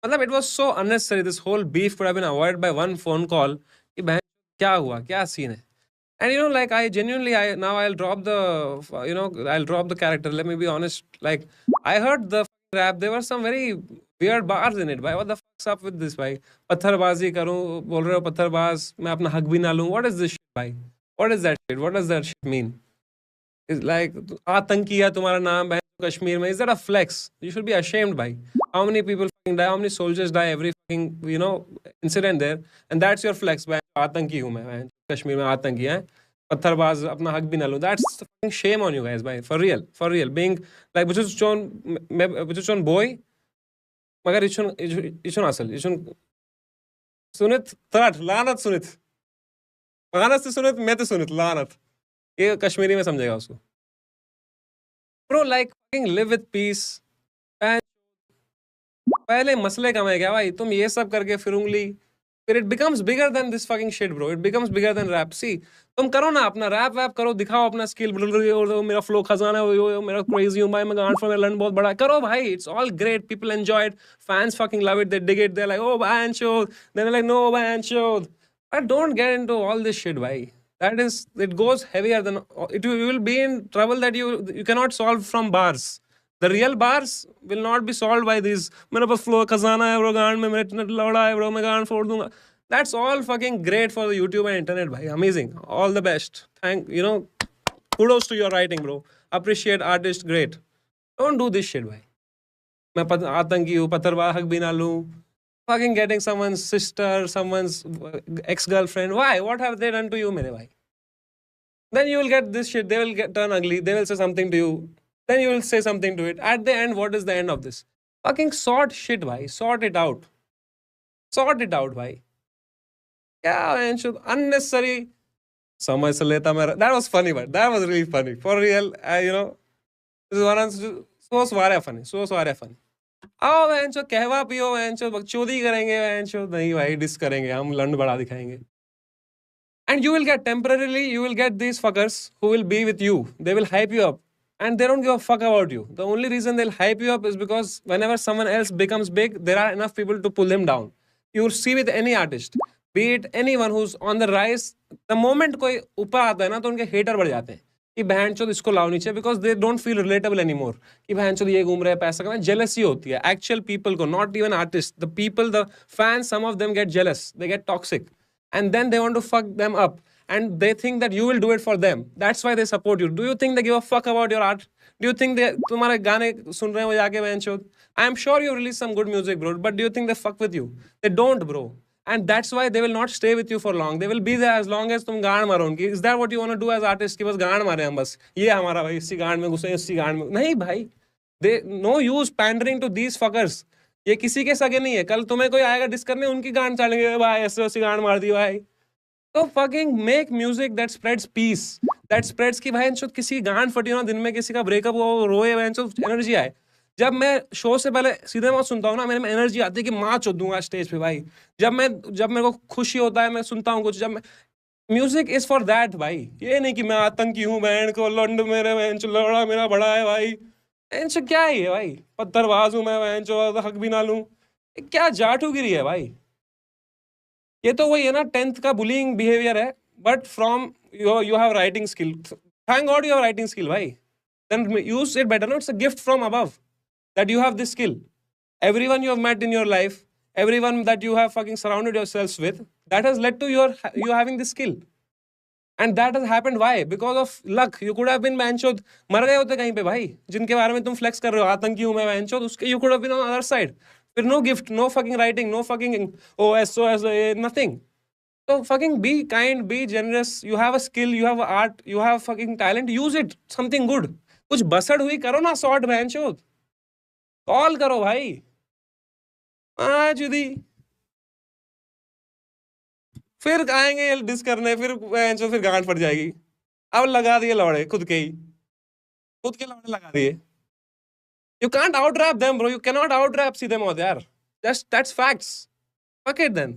मतलब it was so unnecessary. This whole beef could have been avoided by one phone call. कि बहन क्या हुआ, क्या scene है? And you know, like I genuinely, now I'll drop the, I'll drop the character. Let me be honest. Like I heard the rap. There were some very weird bars in it. Bhai, what the fuck's up with this? Bhai, पत्थरबाजी करूं, बोल रहे हो पत्थरबाज, मैं अपना हक भी ना लूं. What is this shit, bhai? What is that shit? What does that shit mean? It's like आतंकी है तुम्हारा नाम बहन कश्मीर में. Is that a flex? You should be ashamed, bhai. How many people fucking die? How many soldiers die every fucking incident there? And that's your flex, bhai. आतंकी हूं मैं बहन कश्मीर में आतंकी है. पत्थरबाज अपना हक भी ना लूं. That's fucking shame on you guys, bhai. For real. Being like which is boy. मगर इचुन असल इचुन सुनित तराट लानत सुनित मानस से सुनित मैं तो सुनित लानत. ये कश्मीरी में समझेगा उसको. Bro, like fucking live with peace. पहले मसले कम है क्या भाई? तुम ये सब करके फिर उंगली, फिर it becomes bigger than this fucking shit, bro. It becomes bigger than rap. See, तुम करो ना अपना रैप वैप करो, दिखाओ अपना स्किल. मेरा फ्लो खजाना है, मेरा क्रेजी हूं भाई, मैं गांड फॉर लर्न बहुत बड़ा करो भाई. It's all great. People enjoy it. Fans fucking love it. They dig it. They're like, oh, man, show. Then they're like, no, man, show. But don't get into all this shit, bhai. It goes heavier than you will be in trouble that you cannot solve from bars. The real bars will not be solved by these. मेरे पास flow खजाना है bro, गांड में मेरे लौड़ा है bro, मैं गांड फोड़ दूंगा. That's all fucking great for the YouTube and internet, bhai. Amazing. All the best. Kudos to your writing, bro. Appreciate artists, great. Don't do this shit, bhai. मैं आतंकी हूँ, पत्थरबाज हक भी ना लूं. Fucking getting someone's sister, someone's ex-girlfriend. Why? What have they done to you, mere bhai? Then you will get this shit. They will turn ugly. They will say something to you. Then you will say something to it. At the end, what is the end of this? Fucking sort shit, bhai. Sort it out. Sort it out, bhai. Yeah, unnecessary. समझ से लेता मेरा. That was funny, but that was really funny. For real, this is one so Sware funny. So Sware funny. आओ वैंचो कहवा पियो वैंचो बकचोदी करेंगे वैंचो नहीं भाई डिस करेंगे हम लंड बड़ा दिखाएंगे. And you will get temporarily, you will get these fuckers who will be with you. They will hype you up. And they don't give a fuck about you. The only reason they'll hype you up is because whenever someone else becomes big, there are enough people to pull him down. You'll see with any artist, be it anyone who's on the rise, the moment कोई ऊपर आता है ना तो उनके hater बढ़ जाते हैं कि बहन चोद इसको लाओ नीचे, because they don't feel relatable anymore. कि बहन चोद ये घूम रहे हैं पैसा कमाए. Jealousy होती है actual people को, not even artists. The people, the fans, some of them get jealous. They get toxic. And then they want to fuck them up. And they think that you will do it for them. That's why they support you. Do you think they give a fuck about your art? Do you think they तुम्हारे गाने सुन रहे हैं वो जाके बहन चोद? I am sure you release some good music, bro. But do you think they fuck with you? They don't, bro. And that's why they will not stay with you for long. They will be there as long as तुम गान मारो उनकी. Is that what you want to do as artist? कि बस गान मारे हम बस. ये हमारा भाई इसी गान में घुसे इसी गान में. नहीं भाई. They no use pandering to these fuckers. ये किसी के सगे नहीं है. कल तुम्हें कोई आएगा डिस करने उनकी गान चलेंगे भाई ऐसे वैसे गान मार दी भाई. So fucking make music that spreads peace. That spreads कि भाई इनशो किसी गान फटी हो ना दिन में किसी का ब्रेकअप हो रोए भाई इनशो एनर्जी आए. जब मैं शो से पहले सीधे मैं सुनता हूँ ना मेरे में एनर्जी आती है कि माँ चोद दूंगा स्टेज पे भाई. जब मेरे को खुशी होता है मैं सुनता हूँ कुछ. जब मैं म्यूजिक इज फॉर दैट भाई. ये नहीं कि मैं आतंकी हूँ बहन को लंड मेरे बहन चो लड़ा मेरा बड़ा है भाई. इनसे क्या ही है भाई. पत्थरबाज हूँ मैं बहन चो हक भी ना लूं. क्या जाटूगिरी है भाई. ये तो वही है ना 10th का बुलिंग बिहेवियर है. But from you have writing skill. Thank God you have writing skill भाई. Then use it better. No it's a gift from above that you have this skill. Everyone you have met in your life, everyone that you have fucking surrounded yourselves with, that has led to you having this skill. And that has happened why? Because of luck. You could have been manchod मर गए होते कहीं पे भाई जिनके बारे में तुम फ्लेक्स कर रहे हो आतंकी हूं मैं manchod उसके you could have been on the other side. फिर no gift, no fucking writing, no fucking SOS, nothing. So fucking be kind, be generous. You have a skill, you have art, you have fucking talent. Use it. Something good. कुछ बसड़ हुई करो ना short manchod. Call करो भाई. जुदी फिर आएंगे dish करने फिर गांड फट जाएगी. अब लगा दिए लौड़े खुद के लौड़े लगा दिए. You can't out rap them, bro. You cannot out rap see them out there. That's facts. Fuck it then.